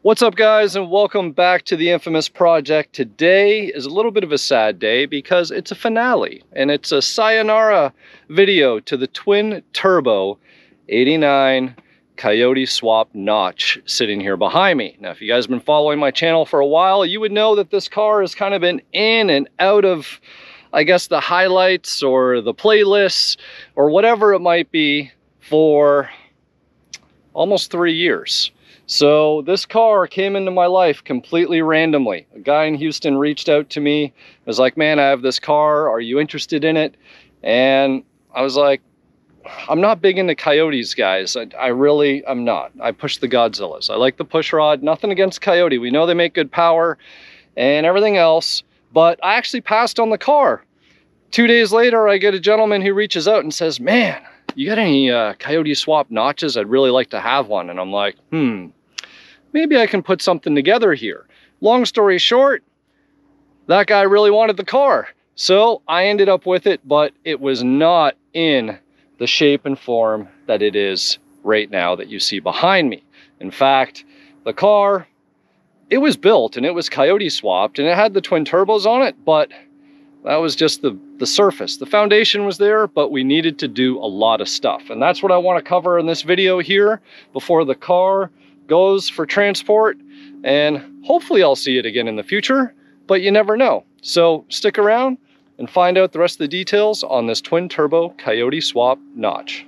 What's up, guys, and welcome back to the infamous project. Today is a little bit of a sad day because it's a finale and it's a sayonara video to the twin turbo 89 Coyote swap notch sitting here behind me. Now, if you guys have been following my channel for a while, you would know that this car has kind of been in and out of, I guess, the highlights or the playlists or whatever it might be for almost 3 years. So this car came into my life completely randomly. A guy in Houston reached out to me, was like, man, I have this car, are you interested in it? And I was like, I'm not big into Coyotes, guys. I'm not. I push the Godzillas. I like the push rod, nothing against Coyote. We know they make good power and everything else, but I actually passed on the car. 2 days later, I get a gentleman who reaches out and says, man, you got any Coyote swap notches? I'd really like to have one. And I'm like, maybe I can put something together here. Long story short, that guy really wanted the car. So I ended up with it, but it was not in the shape and form that it is right now that you see behind me. In fact, the car, it was built and it was Coyote swapped and it had the twin turbos on it, but that was just the surface. The foundation was there, but we needed to do a lot of stuff. And that's what I want to cover in this video here before the car goes for transport. And hopefully I'll see it again in the future, but you never know. So stick around and find out the rest of the details on this twin turbo Coyote swap notch.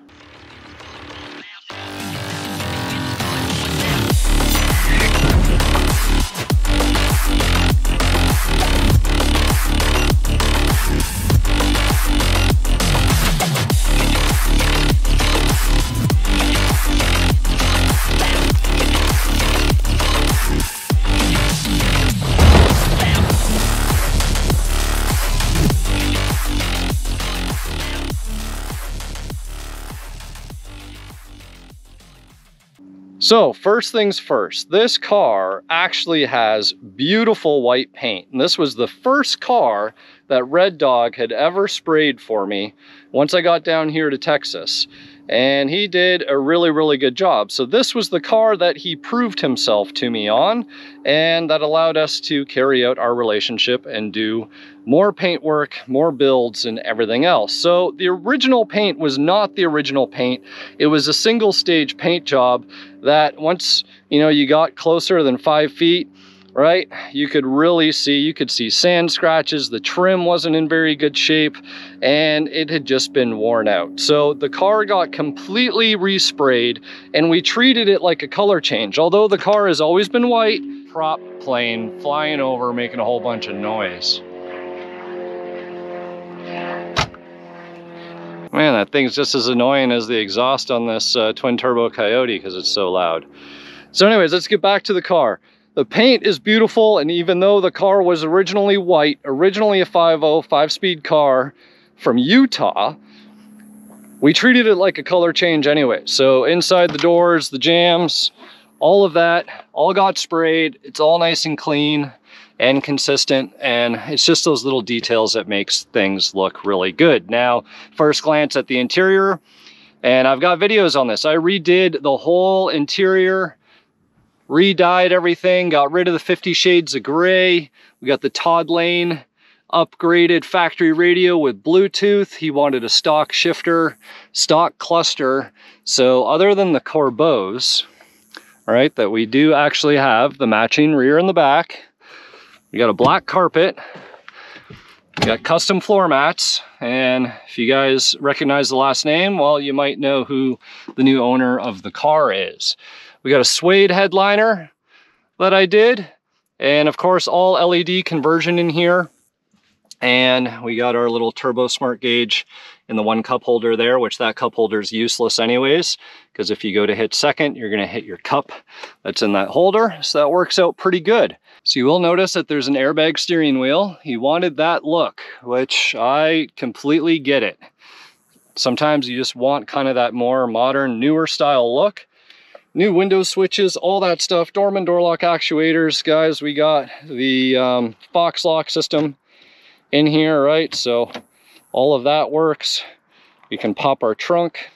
So first things first, this car actually has beautiful white paint. And this was the first car that Red Dog had ever sprayed for me once I got down here to Texas. And he did a really, really good job. So this was the car that he proved himself to me on, and that allowed us to carry out our relationship and do more paint work, more builds, and everything else. So the original paint was not the original paint. It was a single stage paint job that once, you got closer than 5 feet, right, you could really see, you could see sand scratches. The trim wasn't in very good shape and it had just been worn out. So the car got completely resprayed and we treated it like a color change. Although the car has always been white, prop plane flying over, making a whole bunch of noise. Man, that thing's just as annoying as the exhaust on this twin turbo Coyote because it's so loud. So anyways, let's get back to the car. The paint is beautiful, and even though the car was originally white, originally a 5.0 5-speed car from Utah, we treated it like a color change anyway. So inside the doors, the jams, all of that, all got sprayed. It's all nice and clean and consistent, and it's just those little details that makes things look really good. Now, first glance at the interior, and I've got videos on this. I redid the whole interior, re-dyed everything, got rid of the 50 shades of gray. We got the Todd Lane upgraded factory radio with Bluetooth. He wanted a stock shifter, stock cluster. So other than the Corbos, all right, that we do actually have the matching rear and the back, we got a black carpet, we got custom floor mats, and if you guys recognize the last name, well, you might know who the new owner of the car is. We got a suede headliner that I did, and of course all LED conversion in here. And we got our little turbo smart gauge in the one cup holder there, which that cup holder is useless anyways, because if you go to hit second, you're gonna hit your cup that's in that holder. So that works out pretty good. So you will notice that there's an airbag steering wheel. He wanted that look, which I completely get it. Sometimes you just want kind of that more modern, newer style look. New window switches, all that stuff, doorman door lock actuators. Guys, we got the Fox lock system in here, right? So all of that works. We can pop our trunk.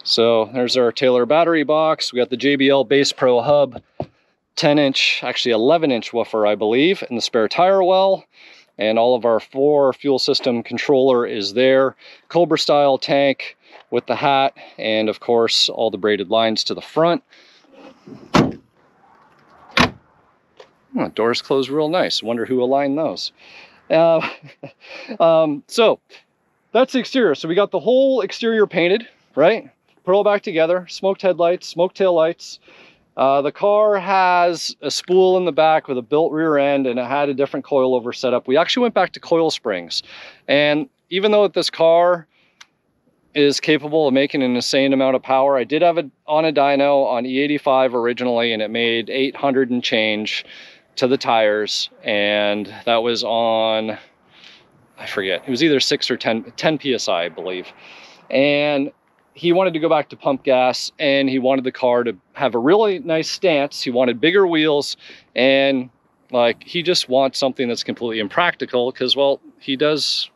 So there's our Taylor battery box. We got the JBL Base Pro hub, 10-inch, actually 11-inch woofer, I believe, and the spare tire well. And all of our 4 fuel system controller is there. Cobra style tank with the hat, and of course all the braided lines to the front. Oh, doors close real nice. Wonder who aligned those. So that's the exterior. So we got the whole exterior painted, right? Put it all back together. Smoked headlights, smoked tail lights. The car has a spool in the back with a built rear end, and it had a different coilover setup. We actually went back to coil springs. And even though this car is capable of making an insane amount of power, I did have it on a dyno on E85 originally, and it made 800 and change to the tires. And that was on, I forget, it was either 6 or 10 PSI, I believe. And he wanted to go back to pump gas, and he wanted the car to have a really nice stance. He wanted bigger wheels, and like, he just wants something that's completely impractical because, well, he does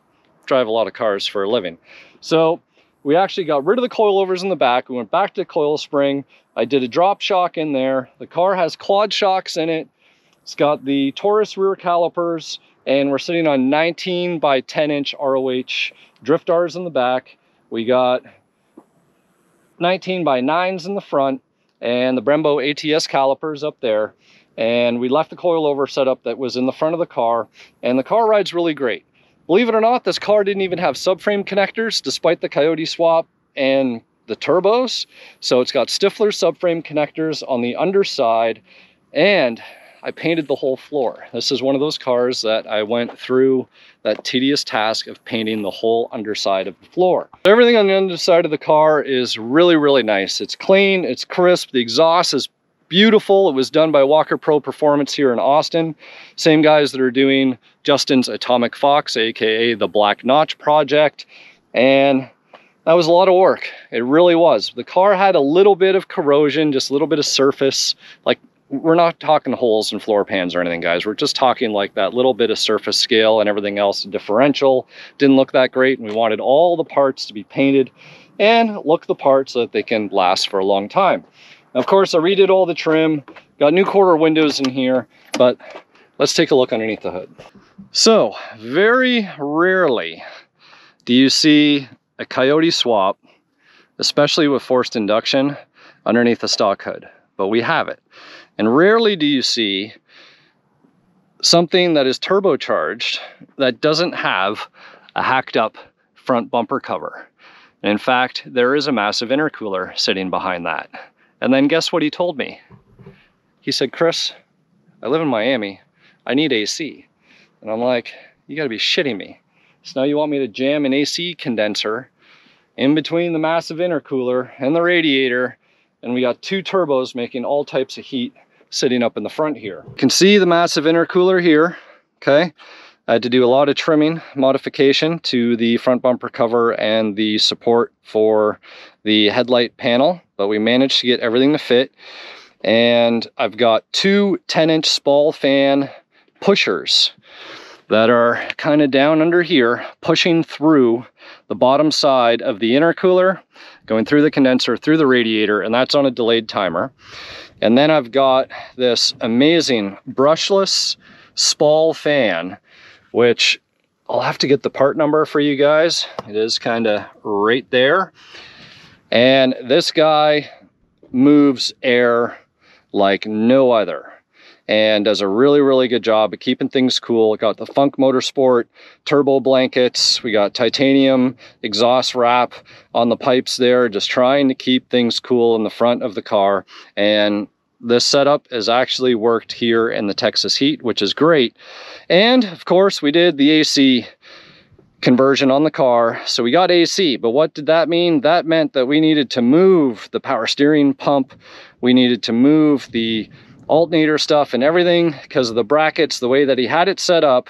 drive a lot of cars for a living. So we actually got rid of the coilovers in the back. We went back to coil spring. I did a drop shock in there. The car has quad shocks in it. It's got the Taurus rear calipers, and we're sitting on 19 by 10-inch ROH drift R's in the back. We got 19 by 9s in the front, and the Brembo ATS calipers up there. And we left the coilover setup that was in the front of the car, and the car rides really great. Believe it or not, this car didn't even have subframe connectors, despite the Coyote swap and the turbos. So it's got Stifler subframe connectors on the underside, and I painted the whole floor. This is one of those cars that I went through that tedious task of painting the whole underside of the floor. Everything on the underside of the car is really, really nice. It's clean, it's crisp, the exhaust is beautiful. It was done by Walker Pro Performance here in Austin. Same guys that are doing Justin's Atomic Fox, aka the Black Notch project. And that was a lot of work. It really was. The car had a little bit of corrosion, just a little bit of surface. Like, we're not talking holes and floor pans or anything, guys. We're just talking like that little bit of surface scale, and everything else. The differential didn't look that great, and we wanted all the parts to be painted and look the part so that they can last for a long time. Of course, I redid all the trim, got new quarter windows in here, but let's take a look underneath the hood. So, very rarely do you see a Coyote swap, especially with forced induction, underneath a stock hood, but we have it. And rarely do you see something that is turbocharged that doesn't have a hacked up front bumper cover. And in fact, there is a massive intercooler sitting behind that. And then guess what he told me? He said, Chris, I live in Miami. I need AC. And I'm like, you gotta be shitting me. So now you want me to jam an AC condenser in between the massive intercooler and the radiator, and we got 2 turbos making all types of heat sitting up in the front here. You can see the massive intercooler here, okay? I had to do a lot of trimming modification to the front bumper cover and the support for the headlight panel, but we managed to get everything to fit. And I've got 2 10-inch Spall fan pushers that are kind of down under here, pushing through the bottom side of the intercooler, going through the condenser, through the radiator, and that's on a delayed timer. And then I've got this amazing brushless Spall fan, which I'll have to get the part number for you guys. It is kind of right there. And this guy moves air like no other, and does a really, really good job of keeping things cool. It got the Funk Motorsport turbo blankets. We got titanium exhaust wrap on the pipes there, just trying to keep things cool in the front of the car. And this setup has actually worked here in the Texas heat, which is great. And of course, we did the AC conversion on the car, so we got AC. But what did that mean? That meant that we needed to move the power steering pump. We needed to move the alternator stuff and everything because of the brackets. The way that he had it set up,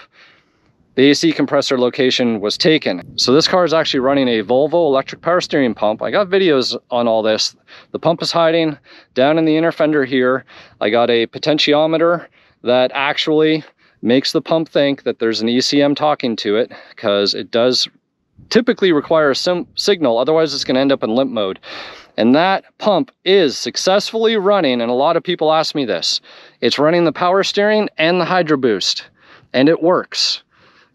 the AC compressor location was taken. So this car is actually running a Volvo electric power steering pump. I got videos on all this. The pump is hiding down in the inner fender here. I got a potentiometer that actually makes the pump think that there's an ECM talking to it, because it does typically require some signal, otherwise it's going to end up in limp mode. And that pump is successfully running, and a lot of people ask me this. It's running the power steering and the Hydro Boost, and it works.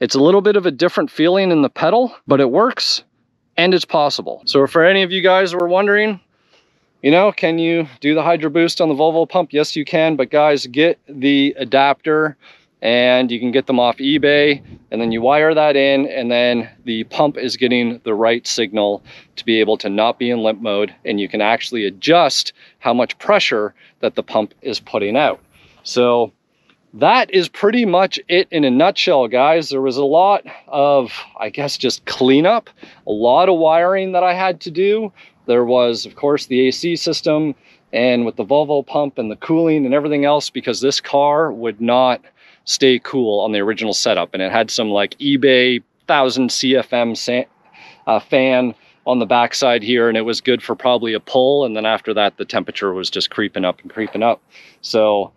It's a little bit of a different feeling in the pedal, but it works and it's possible. So for any of you guys who are wondering, you know, can you do the Hydro Boost on the Volvo pump? Yes, you can, but guys, get the adapter, and you can get them off eBay, and then you wire that in, and then the pump is getting the right signal to be able to not be in limp mode, and you can actually adjust how much pressure that the pump is putting out. So that is pretty much it in a nutshell, guys. There was a lot of, I guess, just cleanup, a lot of wiring that I had to do. There was, of course, the AC system, and with the Volvo pump and the cooling and everything else, because this car would not stay cool on the original setup, and it had some like eBay 1000 CFM fan on the backside here, and it was good for probably a pull, and then after that the temperature was just creeping up and creeping up. So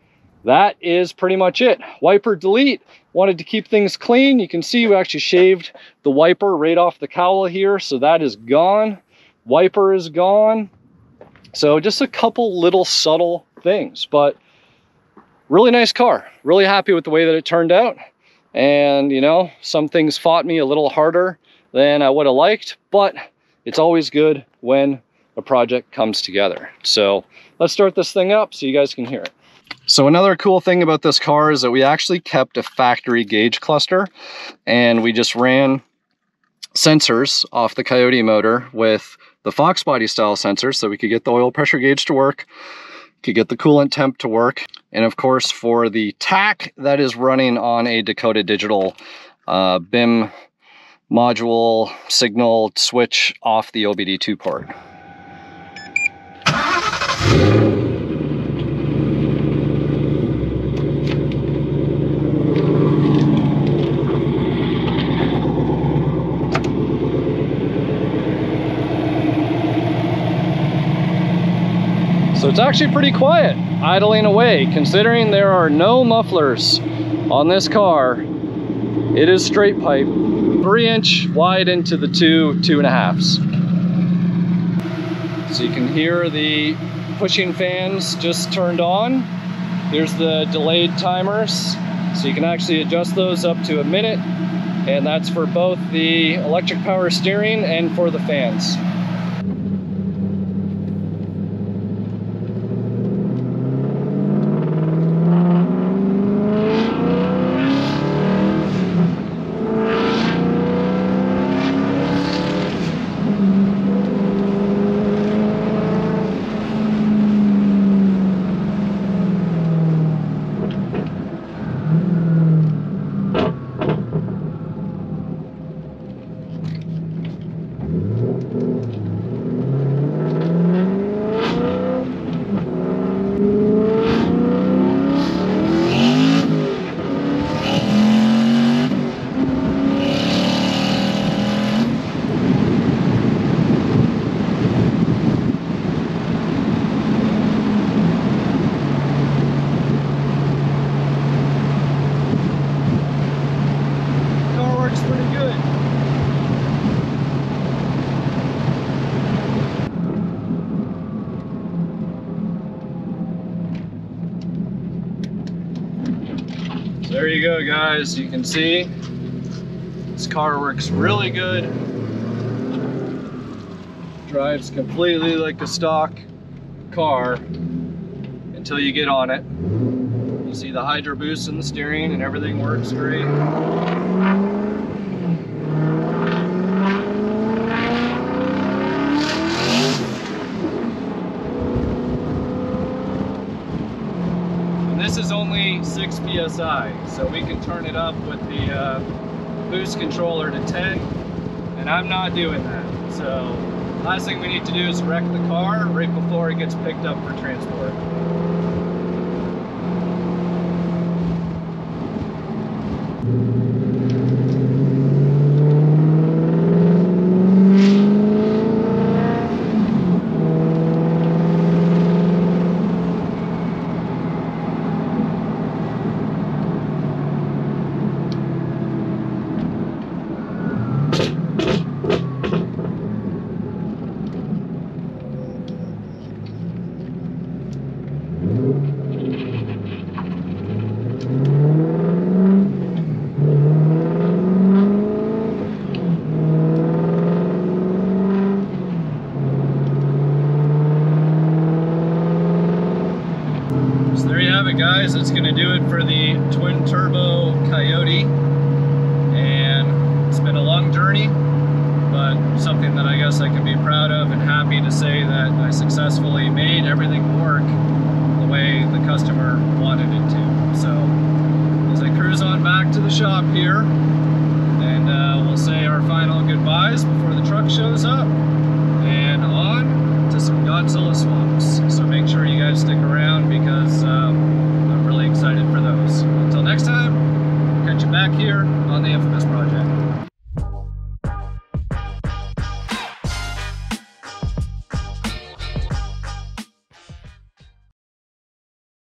that is pretty much it. Wiper delete. Wanted to keep things clean. You can see we actually shaved the wiper right off the cowl here, so that is gone. Wiper is gone. So just a couple little subtle things, but really nice car. Really happy with the way that it turned out. And you know, some things fought me a little harder than I would have liked, but it's always good when a project comes together. So let's start this thing up so you guys can hear it. So another cool thing about this car is that we actually kept a factory gauge cluster, and we just ran sensors off the Coyote motor with the Fox body style sensors, so we could get the oil pressure gauge to work, could get the coolant temp to work, and of course for the tach, that is running on a Dakota Digital BIM module signal switch off the OBD2 port. So it's actually pretty quiet, idling away, considering there are no mufflers on this car. It is straight pipe, 3-inch wide into the 2.5s. So you can hear the pushing fans just turned on. Here's the delayed timers. So you can actually adjust those up to a minute, and that's for both the electric power steering and for the fans. There you go, guys. You can see this car works really good. Drives completely like a stock car until you get on it. You see the Hydro Boost in the steering and everything works great. This is only 6 psi, so we can turn it up with the boost controller to 10, and I'm not doing that. So last thing we need to do is wreck the car right before it gets picked up for transport. have it, guys. It's gonna do it for the twin turbo Coyote. And it's been a long journey, but something that I guess I can be proud of and happy to say that I successfully made everything work the way the customer wanted it to. So as I cruise on back to the shop here,